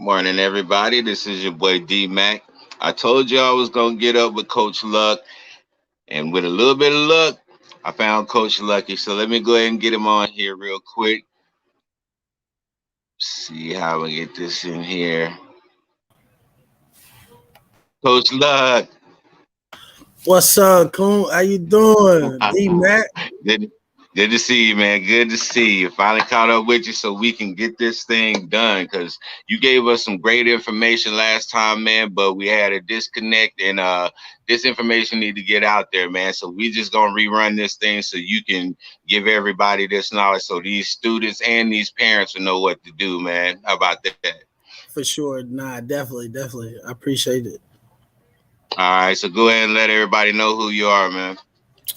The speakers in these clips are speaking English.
Morning, everybody. This is your boy D Mac. I told you I was gonna get up with Coach Luck, and with a little bit of luck, I found Coach Lucky. So let me go ahead and get him on here real quick. See how we get this in here. Coach Luck. What's up, Coon? How you doing? D Mac? Good, good to see you, man. Good to see you. Finally caught up with you so we can get this thing done because you gave us some great information last time, man, but we had a disconnect and this information need to get out there, man. So we just gonna rerun this thing so you can give everybody this knowledge so these students and these parents will know what to do, man. How about that? For sure. Nah, definitely. I appreciate it. All right, so go ahead and let everybody know who you are, man.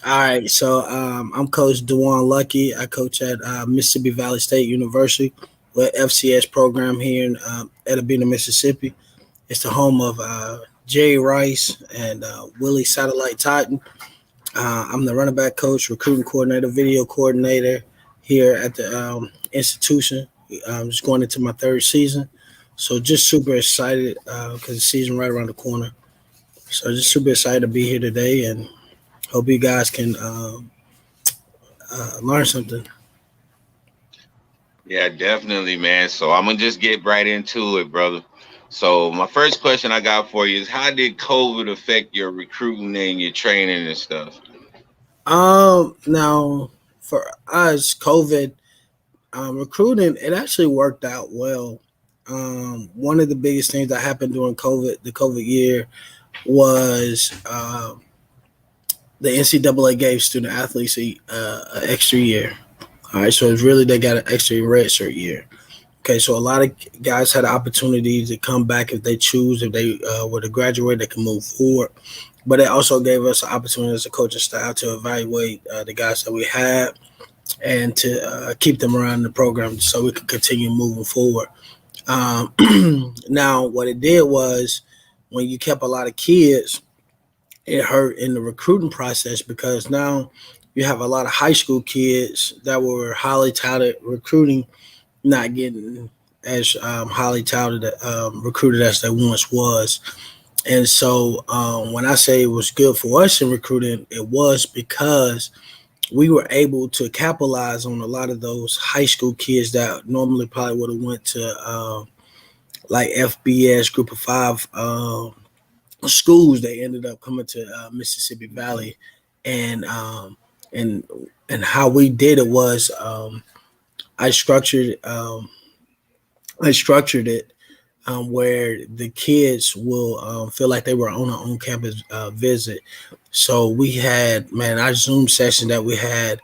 All right, so I'm Coach Dwyan Luckey. I coach at Mississippi Valley State University with FCS program here in Edabina, Mississippi. It's the home of Jerry Rice and Willie Satellite Titan. I'm the running back coach, recruiting coordinator, video coordinator here at the institution. I'm just going into my third season. So just super excited because the season right around the corner. So just super excited to be here today and hope you guys can learn something. Yeah, definitely, man. So I'm gonna just get right into it, brother. So my first question I got for you is how did COVID affect your recruiting and your training and stuff? Now for us, COVID recruiting, it actually worked out well. One of the biggest things that happened during the COVID year, was the NCAA gave student athletes an extra year. All right, so it's really they got an extra redshirt year. Okay, so a lot of guys had the opportunity to come back if they choose. If they were to graduate, they can move forward. But it also gave us an opportunity as a coaching staff to evaluate the guys that we had and to keep them around the program so we could continue moving forward. Um, Now, what it did was when you kept a lot of kids, it hurt in the recruiting process because now you have a lot of high school kids that were highly touted recruiting not getting as highly touted recruited as they once was. And so when I say it was good for us in recruiting, it was because we were able to capitalize on a lot of those high school kids that normally probably would have went to like FBS Group of Five schools. They ended up coming to Mississippi Valley, and and and how we did it was I structured um, I structured it where the kids will feel like they were on an on-campus visit. So we had, man, our Zoom session that we had.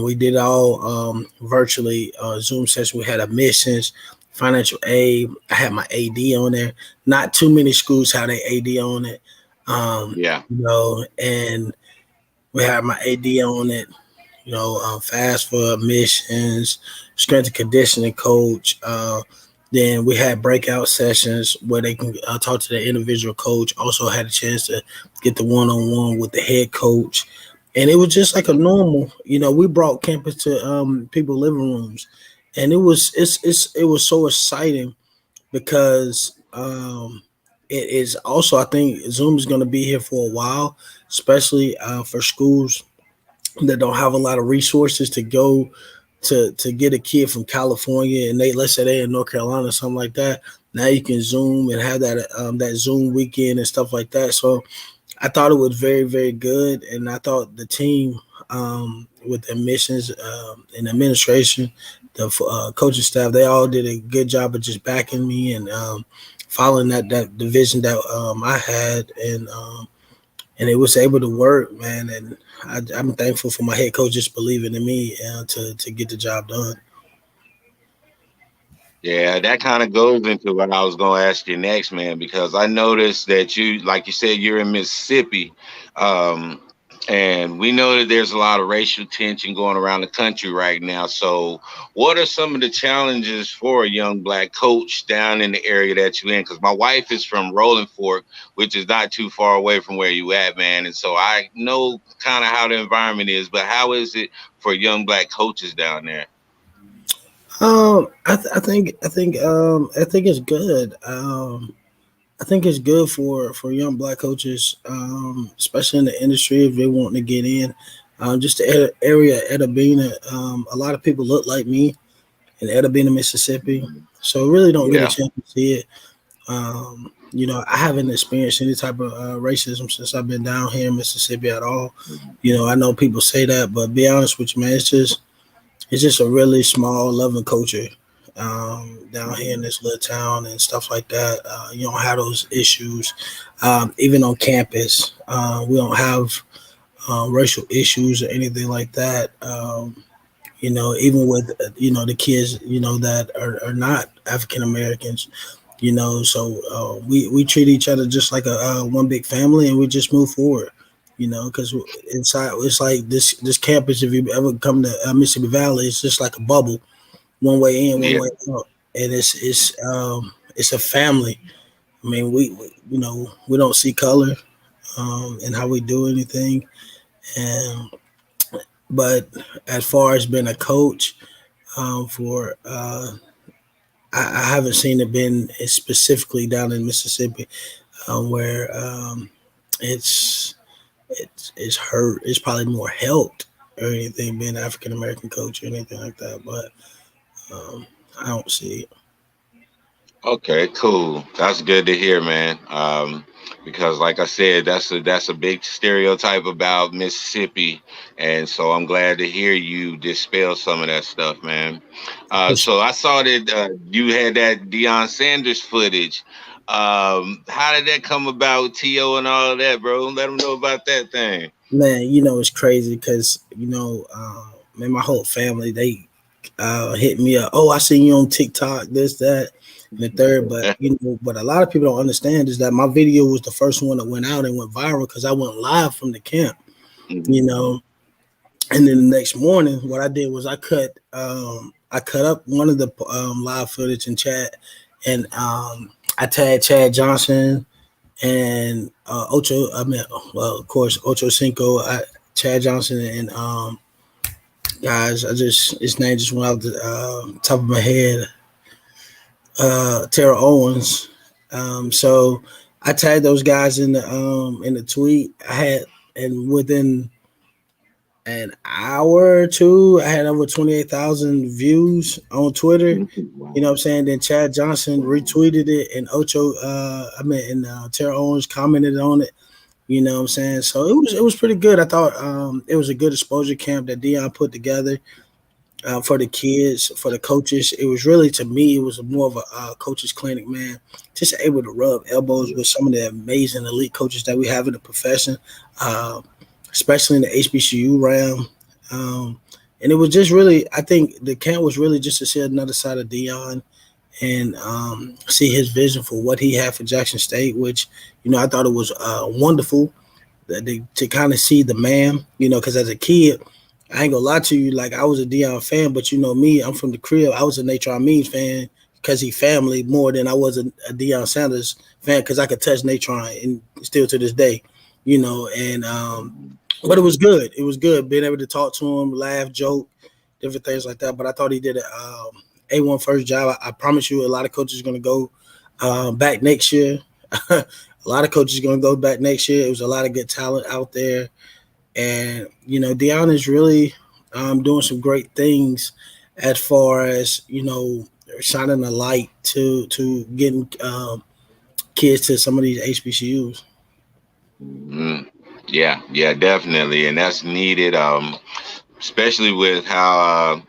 We did all virtually Zoom session. We had admissions, financial aid. I had my AD on there. Not too many schools have their AD on it, Yeah. and we had my AD on it. Fast for admissions, strength and conditioning coach. Then we had breakout sessions where they can talk to the individual coach. Also had a chance to get the one-on-one with the head coach, and it was just like a normal. We brought campus to people living rooms, and it was so exciting because it is also, I think Zoom is going to be here for a while, especially for schools that don't have a lot of resources to go to get a kid from California, and they, let's say they're in North Carolina or something like that. Now you can Zoom and have that Zoom weekend and stuff like that. So I thought it was very, very good, and I thought the team with admissions and administration, the coaching staff, they all did a good job of just backing me and following that division that I had, and it was able to work, man. And I'm thankful for my head coach just believing in me to get the job done. Yeah, that kind of goes into what I was going to ask you next, man, because I noticed that you, like you said, you're in Mississippi. Um, and we know that there's a lot of racial tension going around the country right now. So, what are some of the challenges for a young black coach down in the area that you're in? Because my wife is from Rolling Fork, which is not too far away from where you at, man. And so I know kind of how the environment is, but how is it for young black coaches down there? I think it's good. I think it's good for young black coaches, especially in the industry if they want to get in. Just the area Etta Bena, a lot of people look like me in Etta Bena, Mississippi, so really don't get a Yeah. chance to see it. I haven't experienced any type of racism since I've been down here in Mississippi at all. I know people say that, but be honest with you, man, it's just a really small, loving culture down here in this little town and stuff like that. You don't have those issues, even on campus. We don't have racial issues or anything like that. Even with the kids that are not African Americans. We treat each other just like a one big family, and we just move forward. Because inside it's like this campus. If you ever come to Mississippi Valley, it's just like a bubble, one way in, one Yeah. way out, and it's a family. I mean, we don't see color in how we do anything, and but as far as being a coach for I haven't seen it been specifically down in Mississippi where it's it's hurt. It's probably more helped or anything being an African American coach or anything like that. But um, I don't see it. Okay, cool. That's good to hear, man. Because like I said, that's a big stereotype about Mississippi, and so I'm glad to hear you dispel some of that stuff, man. For sure. So I saw that you had that Deion Sanders footage. How did that come about with T.O. and all of that, bro? Let them know about that thing. Man, it's crazy because man, my whole family they hit me up. Oh, I seen you on TikTok, this, that, and the third. But what a lot of people don't understand is that my video was the first one that went out and went viral because I went live from the camp. You Mhm. know, and then the next morning, what I did was I cut up one of the live footage in chat, and I tagged Chad Johnson and Ocho. I mean, well, of course, Ocho Cinco, Chad Johnson, and guys. His name just went out the top of my head. Tara Owens. So I tagged those guys in the tweet. I had and within an hour or two, I had over 28,000 views on Twitter. You know what I'm Wow. saying? Then Chad Johnson retweeted it, and Tara Owens commented on it. You know what I'm saying? So it was pretty good. I thought it was a good exposure camp that Dion put together for the kids, for the coaches. It was really, to me, it was more of a coaches clinic, man. Just able to rub elbows with some of the amazing elite coaches that we have in the profession, uh, especially in the HBCU realm. Um, and it was just really, I think the camp was really just to see another side of Dion and see his vision for what he had for Jackson State, which, I thought it was wonderful to kind of see the man, because as a kid, I ain't gonna lie to you, like I was a Dion fan, but me, I'm from the crib. I was a Natron Means fan because he family more than I was a Deion Sanders fan because I could touch Natron and still to this day, and but it Yeah. was good. It was good being able to talk to him, laugh, joke, different things like that. But I thought he did a one first job. I promise you, a lot of coaches are gonna go back next year. A lot of coaches are gonna go back next year. It was a lot of good talent out there, and Deion is really doing some great things as far as shining a light to getting kids to some of these HBCUs. Mhm. Yeah, yeah, definitely, and that's needed. Especially with how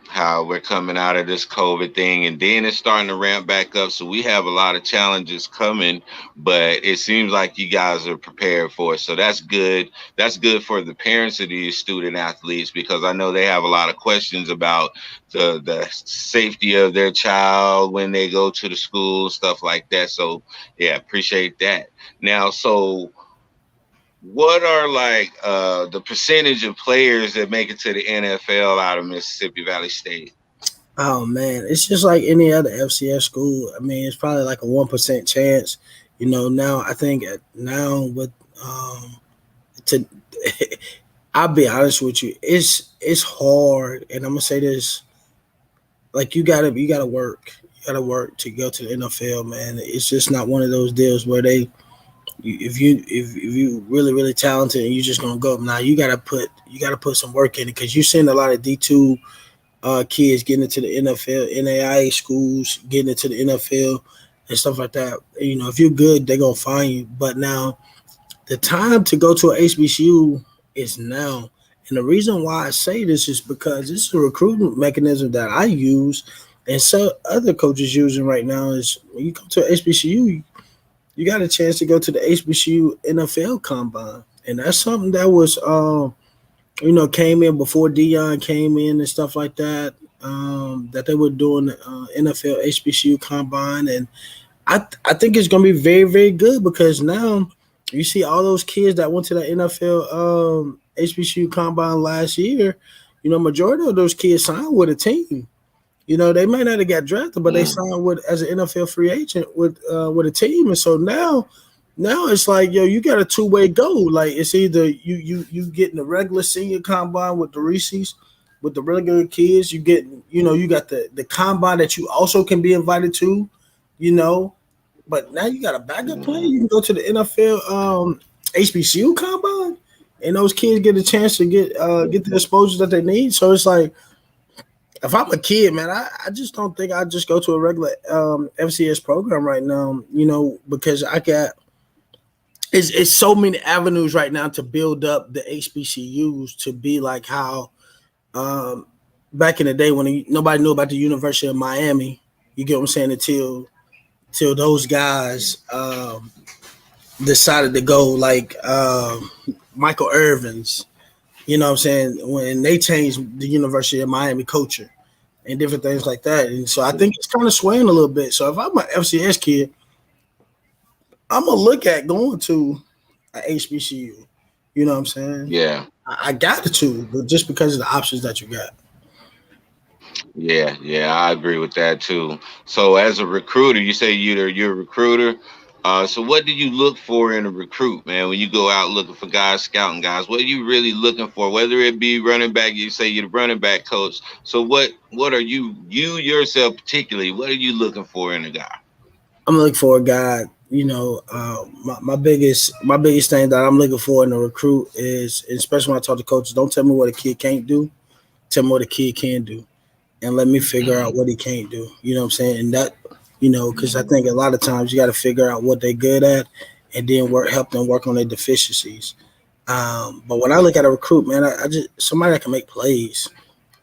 we're coming out of this COVID thing, and then it's starting to ramp back up. So we have a lot of challenges coming, but it seems like you guys are prepared for it. So that's good. That's good for the parents of these student athletes because I know they have a lot of questions about the safety of their child when they go to the school, stuff like that. So yeah, appreciate that. Now, so what are like the percentage of players that make it to the NFL out of Mississippi Valley State? Oh man, it's just like any other FCS school. I mean, it's probably like a 1% chance. Now I think now with to I'll be honest with you, it's hard, and I'm gonna say this like you gotta work. You gotta work to go to the NFL, man. It's just not one of those deals where if you really talented and you just gonna go. Now you gotta put some work in it because you're seeing a lot of D2 kids getting into the NFL, NAIA schools getting into the NFL and stuff like that. You know, if you're good, they're gonna find you. But now the time to go to a HBCU is now. And the reason why I say this is because this is a recruitment mechanism that I use and so other coaches using right now is when you come to a HBCU, you got a chance to go to the HBCU NFL combine. And that's something that was came in before Dion came in and stuff like that. That they were doing NFL HBCU combine, and I think it's gonna be very very good because now you see all those kids that went to the NFL HBCU combine last year. You know, majority of those kids signed with a team. You know, they might not have got drafted, but they Mm. signed with as an NFL free agent with a team, and so now it's like yo, you got a two-way go. Like it's either you getting the regular senior combine with the Reese's, with the regular kids. You get you got the combine that you also can be invited to. You know, but now you got a backup plan. Mm. You can go to the NFL HBCU combine, and those kids get a chance to get the exposure that they need. So it's like if I'm a kid, man, I just don't think I just go to a regular FCS program right now. You know, because I got it's so many avenues right now to build up the HBCUs to be like how um, back in the day when nobody knew about the University of Miami. You get what I'm saying? Until those guys decided to go like Michael Irvin's. You know what I'm saying? When they changed the University of Miami culture and different things like that. And so I think it's kind of swaying a little bit. So if I'm an FCS kid, I'm gonna look at going to a HBCU. You know what I'm saying? Yeah. I got to, but just because of the options that you got. Yeah, yeah, I agree with that too. So, as a recruiter, you say you're a recruiter. So what do you look for in a recruit, man? When you go out looking for guys, scouting guys, what are you really looking for? Whether it be running back, you say you're the running back coach. So what are you yourself particularly? What are you looking for in a guy? I'm looking for a guy. You know, my biggest thing that I'm looking for in a recruit is, especially when I talk to coaches, don't tell me what a kid can't do. Tell me what a kid can do, and let me figure out Hmm. what he can't do. You know what I'm saying? And that, because I Hmm. think a lot of times you got to figure out what they're good at, and then help them work on their deficiencies. But when I look Yeah. at a recruit, man, I just somebody that can make plays,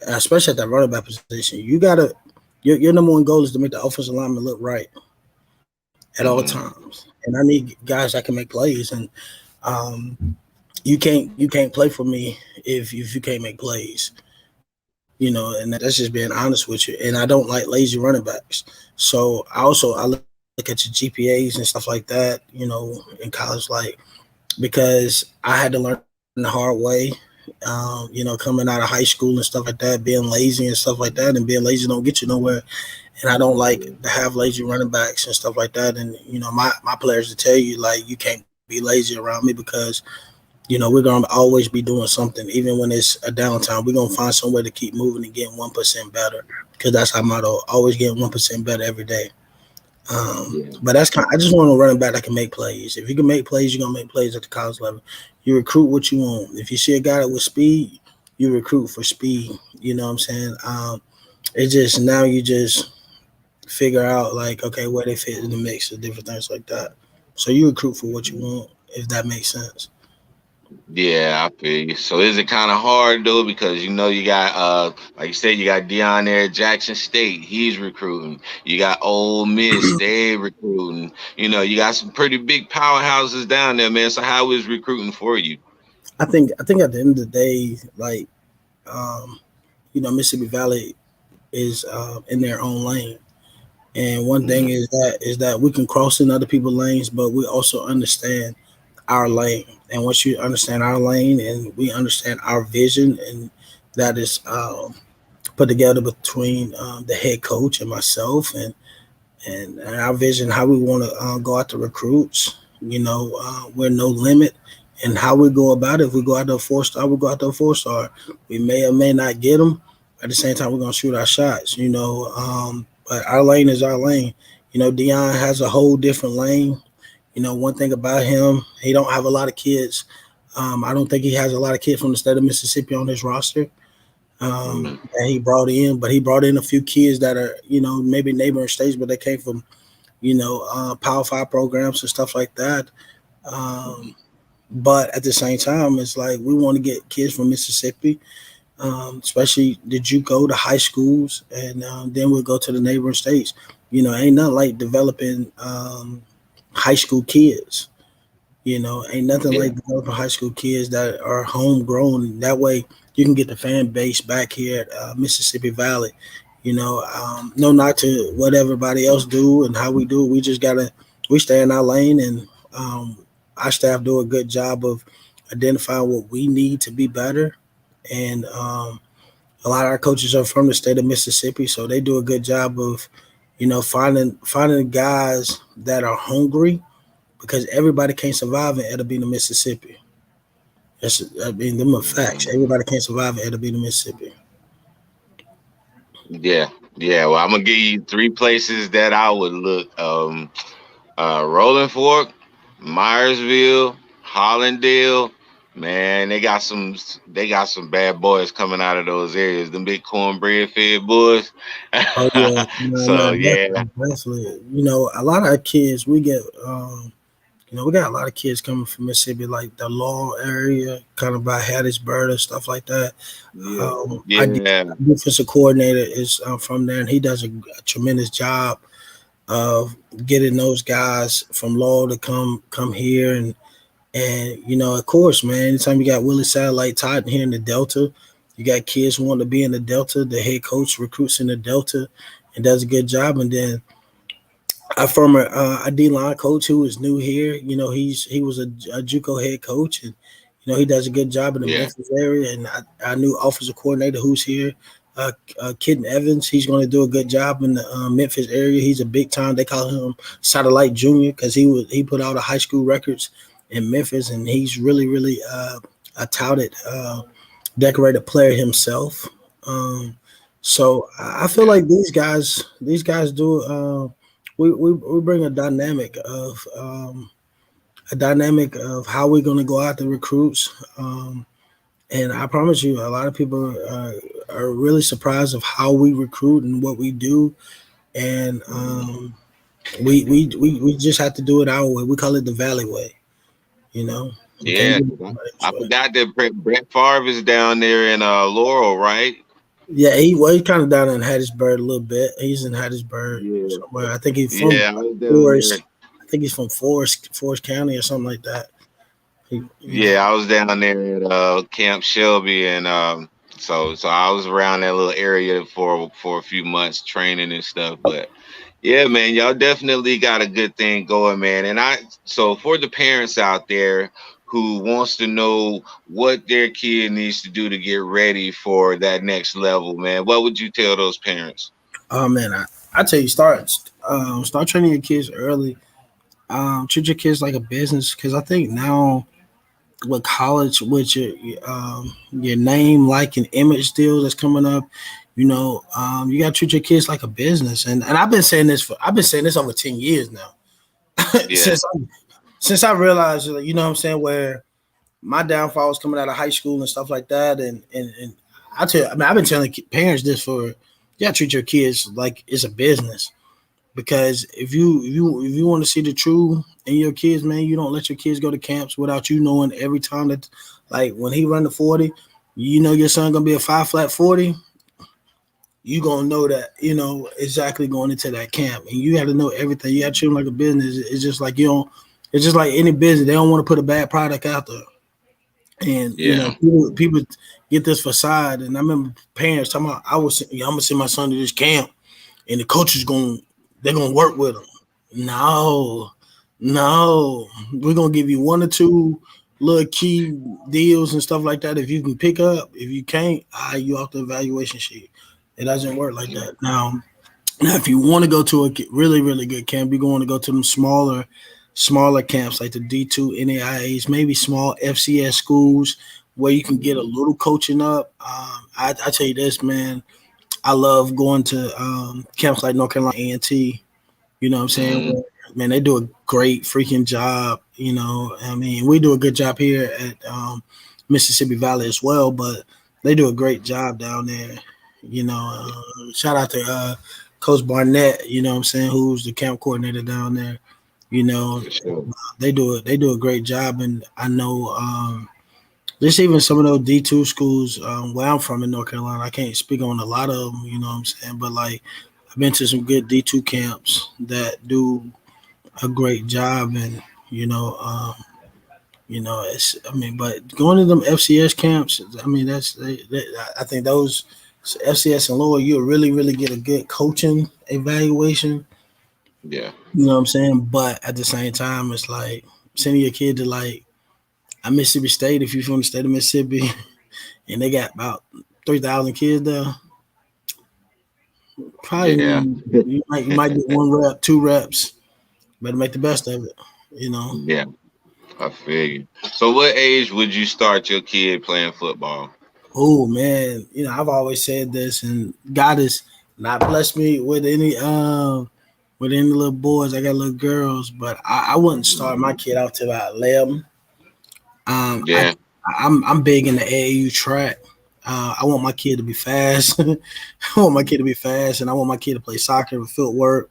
especially at that running back position. You gotta your number one goal is to make the offensive lineman look right at all Hmm. times, and I need guys that can make plays. And um, you can't play for me if you can't make plays. And that's just being honest with you. And I don't like lazy running backs. So I look at your GPAs and stuff like that. In college, like because I had to learn the hard way. Coming out of high school and stuff like that, being lazy and stuff like that, and being lazy don't get you nowhere. And I don't like to have lazy running backs and stuff like that. And my players to tell you like you can't be lazy around me because we're gonna always be doing something, even when it's a downtime. We're gonna find some way to keep moving and getting 1% better because that's our motto: always getting 1% better every day. Yeah. But that's kind. I just want a running back that can make plays. If you can make plays, you're gonna make plays at the college level. You recruit what you want. If you see a guy with speed, you recruit for speed. You know what I'm saying? It's just now you just figure out like okay where they fit in the mix and different things like that. So you recruit for what you want, if that makes sense. Yeah, I feel you. So is it kind of hard though because you got like you said you got Dion there at Jackson State, he's recruiting. You got Ole Miss, they recruiting. You got some pretty big powerhouses down there, man. So how is recruiting for you? I think at the end of the day, like um, Mississippi Valley is in their own lane. And one thing Hmm. is that we can cross in other people's lanes, but we also understand our lane. And once you understand our lane and we understand our vision, and that is put together between the head coach and myself, and our vision, how we want to go out to recruits. We're no limit. And how we go about it, if we go out to a 4 star, we go out to a 4 star. We may or may not get them, At the same time, we're gonna shoot our shots. But our lane is our lane. Deion has a whole different lane. One thing about him, he don't have a lot of kids. I don't think he has a lot of kids from the state of Mississippi on his roster. Mm, That he brought in, but he brought in a few kids that are, maybe neighboring states, but they came from, Power Five programs and stuff like that. Um, but at the same time, it's like we want to get kids from Mississippi, especially the JUCO, the high schools, and then we'll go to the neighboring states. Ain't nothing like developing high school kids. Ain't nothing yeah, like developing high school kids that are homegrown. That way, you can get the fan base back here at Mississippi Valley. No knock to what everybody else do and how we do. We stay in our lane, and our staff do a good job of identifying what we need to be better. And a lot of our coaches are from the state of Mississippi, so they do a good job of, finding guys that are hungry because everybody can't survive in Edabina, Mississippi. Them are facts. mm, Everybody can't survive in Edabina, Mississippi. yeah, yeah. Well, I'm gonna give you three places that I would look. Rolling Fork, Myersville, Hollandale. Man, they got some bad boys coming out of those areas. Them big cornbread fed boys. Oh yeah, no, So yeah, definitely, definitely. A lot of our kids we get. We got a lot of kids coming from Mississippi, like the Law area, kind of by Hattiesburg and stuff like that. yeah, Our yeah, defensive coordinator is from there, and he does a tremendous job of getting those guys from Law to come here, and of course, man. Anytime you got Willie Satellite Totten here in the Delta, you got kids who want to be in the Delta. The head coach recruits in the Delta and does a good job, and then our former a D line coach who is new here. He was a JUCO head coach, and he does a good job in the yeah, Memphis area. And our new offensive coordinator who's here, Kitten Evans, he's going to do a good job in the Memphis area. He's a big time. They call him Satellite Junior because he put out a high school records in Memphis, and he's really a touted decorated player himself. So I feel yeah, like these guys do. We bring a dynamic of how we're going to go after recruits. And I promise you, a lot of people are really surprised of how we recruit and what we do. And we just have to do it our way. We call it the Valley way. We can't yeah. do 'Cause it anybody's I way. forgot that Brett Favre is down there in Laurel, right? Yeah, he kind of down in Hattiesburg a little bit. He's in Hattiesburg Yeah, somewhere. I think he's from yeah. I was down there. Forest. I think he's from Forest County or something like that. Yeah, I was down there at Camp Shelby, and so I was around that little area for a few months training and stuff. But yeah, man, y'all definitely got a good thing going, man. And so for the parents out there who wants to know what their kid needs to do to get ready for that next level, man, what would you tell those parents? Oh man, I tell you, start training your kids early. Treat your kids like a business because I think now with college, with your name, like, and image deal that's coming up, you got to treat your kids like a business. And I've been saying this over 10 years now. Yeah, since I realized, what I'm saying, where my downfall was coming out of high school and stuff like that, and I've been telling parents this for, yeah, treat your kids like it's a business. Because if you want to see the true in your kids, man, you don't let your kids go to camps without you knowing every time that, like, when he run the 40, your son gonna be a 5 flat 40. You gonna know that, exactly going into that camp, and you have to know everything. You have to treat them like a business. It's just like you don't. It's just like any business. They don't want to put a bad product out there, and yeah, people get this facade. And I remember parents talking about, I'm gonna send my son to this camp, and the coach is going, they're gonna work with him. No, no, we're gonna give you one or two little key deals and stuff like that. If you can pick up, if you can't, you off the evaluation sheet. It doesn't work like that. Now if you want to go to a really good camp, you're going to go to them smaller camps like the D2 NAIAs, maybe small FCS schools where you can get a Mhm. little coaching up. I tell you this, man. I love going to camps like North Carolina A&T. You know what I'm saying? Mhm. Man, they do a great freaking job. I mean, we do a good job here at Mississippi Valley as well, but they do a great job down there. Shout out to Coach Barnett. You know what I'm saying? Who's the camp coordinator down there? You know, For sure. they do a great job, and I know there's even some of those D2 schools where I'm from in North Carolina. I can't speak on a lot of them. You know what I'm saying? But like, I've been to some good D2 camps that do a great job, and it's. I mean, but going to them FCS camps, I mean, I think those FCS and lower, you'll really, really get a good coaching evaluation. Yeah. You know what I'm saying? But at the same time, it's like sending your kid to like a Mississippi State if you're from the state of Mississippi, and they got about 3,000 kids there. Yeah. Probably you might get one rep, two reps. Better make the best of it. You know. Yeah. I feel you. So, what age would you start your kid playing football? Oh man, I've always said this, and God has not blessed me with any little boys. I got little girls, but I wouldn't start my Mhm. kid out till about 11. I Yeah. I'm big in the AAU track. I want my kid to be fast. I want my kid to be fast, and I want my kid to play soccer with footwork,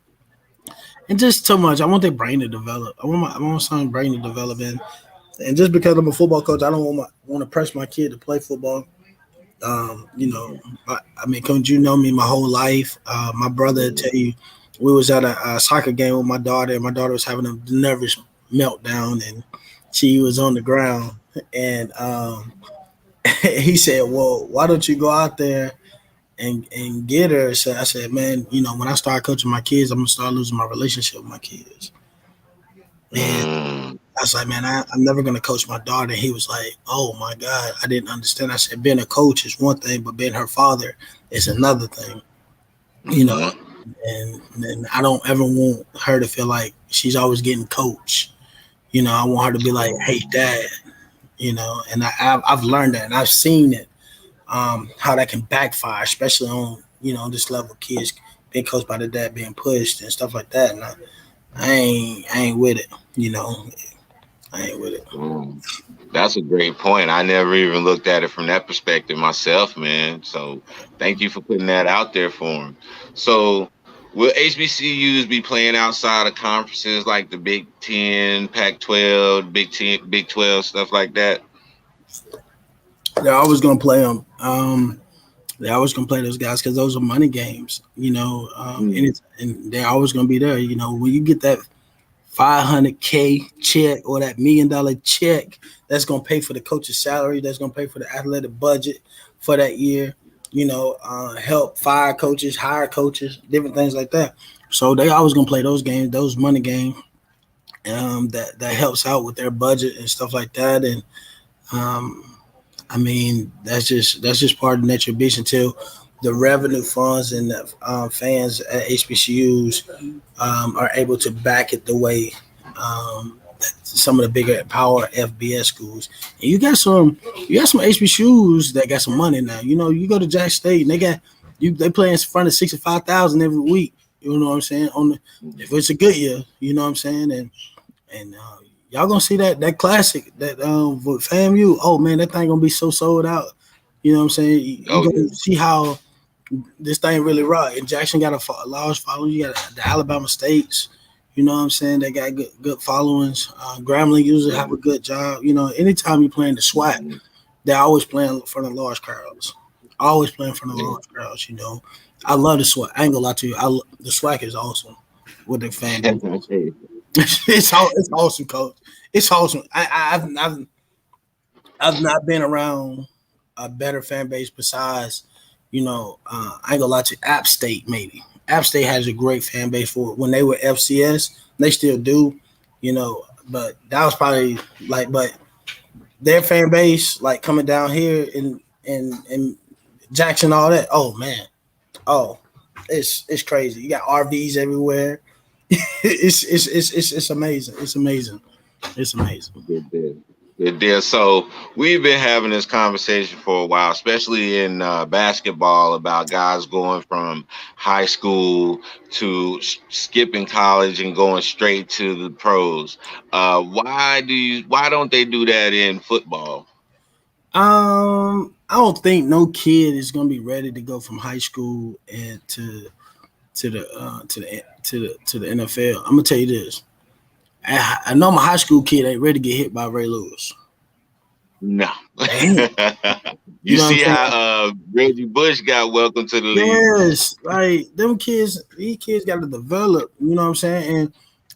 and just so much. I want their brain to develop. I want son's brain to develop, and just because I'm a football coach, I don't want to press my kid to play football. Um, you know, Mhm. I mean, couldn't you know me my whole life? My brother would tell you, we was at a soccer game with my daughter, and my daughter was having a nervous meltdown, and she was on the ground, and he said, "Well, why don't you go out there and get her?" So I said, "Man, when I start coaching my kids, I'm gonna start losing my relationship with my kids." And Mm. I was like, "Man, I'm never gonna coach my daughter." And he was like, "Oh my God, I didn't understand." I said, "Being a coach is one thing, but being her father is another thing." You know, Mhm. and I don't ever want her to feel like she's always getting coached. I want her to be like, "Hey, dad." And I've learned that, and I've seen it, how that can backfire, especially on this level of kids being coached by the dad being pushed and stuff like that. And I ain't with it. I ain't with it. Mm. That's a great point. I never even looked at it from that perspective myself, man. So, thank you for putting that out there for him. So, will HBCUs be playing outside of conferences like the Big Ten, Pac-12, Big Ten, Big 12, stuff like that? They're always gonna play them. They're always gonna play those guys because those are money games. Mm. And they're always gonna be there. When you get that 500K check or that $1 million check, that's gonna pay for the coach's salary. That's gonna pay for the athletic budget for that year. Help fire coaches, hire coaches, different things like that. So they always gonna play those games, those money games. That helps out with their budget and stuff like that. And um, I mean, that's just part of the nature of beast until the revenue funds and the fans at HBCUs are able to back it the way some of the bigger power FBS schools. And you got some HBCUs that got some money now. You go to Jack State and they play in front of 65,000 every week. You know what I'm saying? If it's a good year, you know what I'm saying, and y'all gonna see that classic that with FAMU. Oh man, that thing gonna be so sold out. You know what I'm saying? You Oh, gonna yeah. see how this thing really rock. And Jackson got a large following. You got the Alabama States. You know what I'm saying? They got good followings. Grambling usually have a good job. Anytime you playing the SWAC, Mhm. they're always playing in front of large crowds. Always playing in front of large crowds. I love the SWAC. I ain't gonna lie to you. The SWAC is awesome with the fan base. It's awesome, coach. It's awesome. I've not been around a better fan base besides, I ain't gonna lie to you, App State maybe. App State has a great fan base for when they were FCS. They still do, but that was probably but their fan base like coming down here in Jackson, all that. Oh man, oh, it's crazy. You got RVs everywhere. It's amazing. It's amazing. It's amazing. Good bit. Good deal. So we've been having this conversation for a while, especially in basketball, about guys going from high school to skipping college and going straight to the pros. Why don't they do that in football? I don't think no kid is gonna be ready to go from high school and to the NFL. I'm gonna tell you this. I know my high school kid ain't ready to get hit by Ray Lewis. No. They ain't. You You know what I'm see saying? how Reggie Bush got welcome to the league. Yes, like them kids, these kids got to develop. You know what I'm saying? And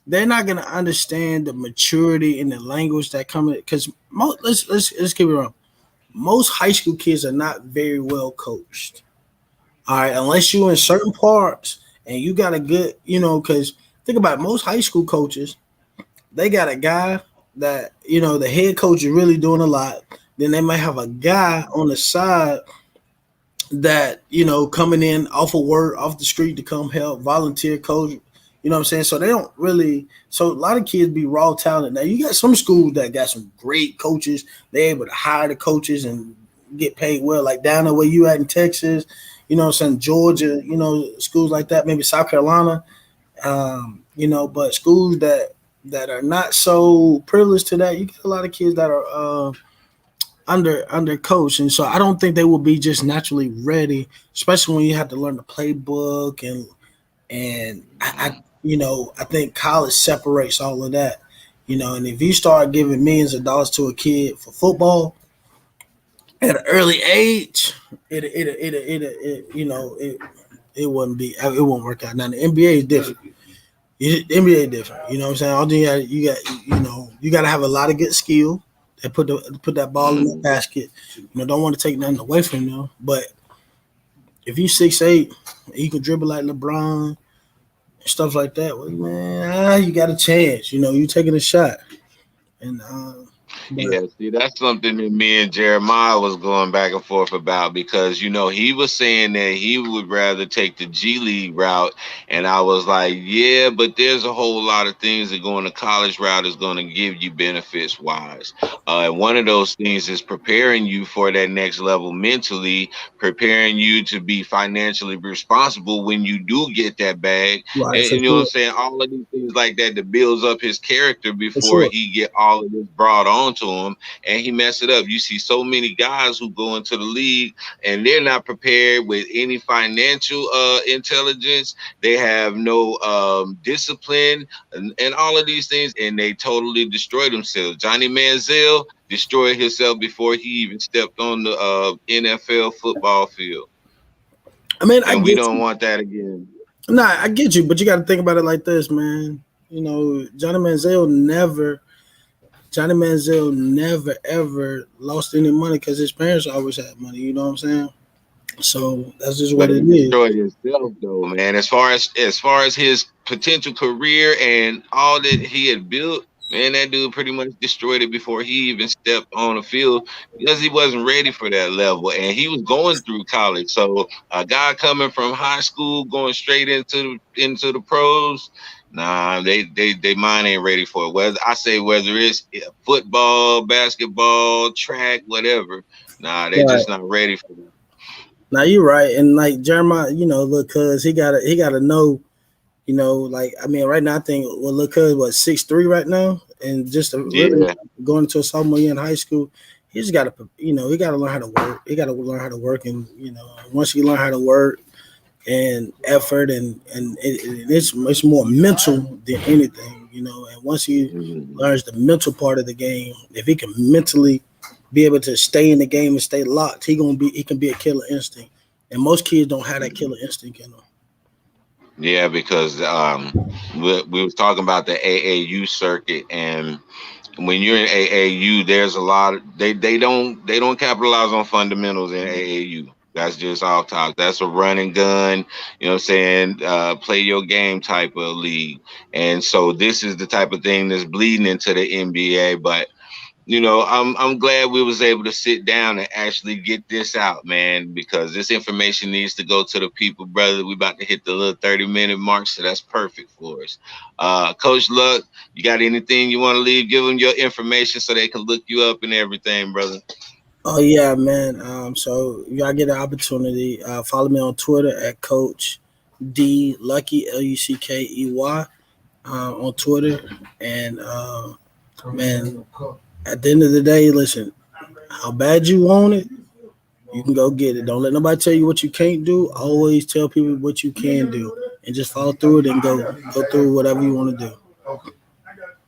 they're not gonna understand the maturity and the language that come because let's keep it wrong. Most high school kids are not very well coached. All right, unless you in certain parts and you got a good, because think about it, most high school coaches, they got a guy that the head coach is really doing a lot. Then they might have a guy on the side that coming in off of work, off the street to come help, volunteer coach. You know what I'm saying? So they don't really. So a lot of kids be raw talent. Now you got some schools that got some great coaches. They're able to hire the coaches and get paid well. Like down the way you at in Texas, some Georgia, schools like that. Maybe South Carolina. But schools that are not so privileged to that, you get a lot of kids that are under coach, and so I don't think they will be just naturally ready, especially when you have to learn the playbook and I think college separates all of that, and if you start giving millions of dollars to a kid for football at an early age, it won't work out. Now the NBA is different. The NBA is different. You know what I'm saying? All you got to have a lot of good skill. They put that ball in that Mhm. basket. Don't want to take nothing away from them. But if you 6'8", you can dribble like LeBron, stuff like that. Well, man, you got a chance. You taking a shot. And but Yeah, see, that's something that me and Jeremiah was going back and forth about because he was saying that he would rather take the G League route, and I was like, yeah, but there's a whole lot of things that going the college route is going to give you benefits wise, and one of those things is preparing you for that next level mentally, preparing you to be financially responsible when you do get that bag, right, and for you know what I'm sure, saying, all of these things like that that builds up his character for before sure. he get all of this brought onto him and he messed it up. You see so many guys who go into the league and they're not prepared with any financial intelligence. They have no discipline and all of these things, and they totally destroy themselves. Johnny Manziel destroyed himself before he even stepped on the NFL football field, I mean, I and we get don't you. want that again. Nah, I get you, but you got to think about it like this, man. Johnny Manziel never ever lost any money because his parents always had money. You know what I'm saying? So that's just But what he it is. destroyed himself though, man. As far as his potential career and all that he had built, man, that dude pretty much destroyed it before he even stepped on the field because he wasn't ready for that level. And he was going through college. So a guy coming from high school going straight into the pros, nah, they mind ain't ready for it. Whether it's football, basketball, track, whatever, nah, they Right. just not ready for that. Now you're right, and like Jeremiah, look, cuz he gotta know, like I mean, right now I think look, cuz what 6'3" right now, and just really Yeah. going into a sophomore year in high school, he just gotta, he gotta learn how to work. He gotta learn how to work, and once he learn how to work and effort, and it's more mental than anything, and once he Mhm. learns the mental part of the game, if he can mentally be able to stay in the game and stay locked, he can be a killer instinct. And most kids don't have that killer instinct in them. Yeah, because we was talking about the AAU circuit, and when you're in AAU, there's a lot of they don't capitalize on fundamentals in AAU. That's just off top. That's a run and gun, you know what I'm saying? Play your game type of league. And so this is the type of thing that's bleeding into the NBA. But I'm glad we was able to sit down and actually get this out, man, because this information needs to go to the people, brother. We about to hit the little 30-minute mark, so that's perfect for us. Coach Luck, you got anything you want to leave? Give them your information so they can look you up and everything, brother. Oh yeah, man. So if y'all get an opportunity, follow me on Twitter at Coach D Luckey Luckey on Twitter. And man, at the end of the day, listen, how bad you want it, you can go get it. Don't let nobody tell you what you can't do. Always tell people what you can do, and just follow through it and go through whatever you want to do.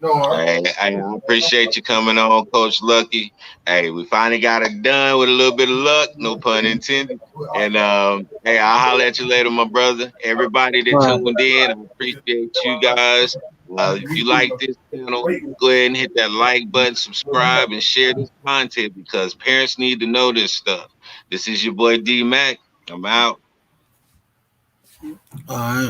Hey, I appreciate you coming on, Coach Lucky. Hey, we finally got it done with a little bit of luck, no pun intended. And hey, I'll holler at you later, my brother. Everybody that All right. tuned in, I appreciate you guys. If you like this channel, go ahead and hit that like button, subscribe, and share this content because parents need to know this stuff. This is your boy D Mac. I'm out. All right.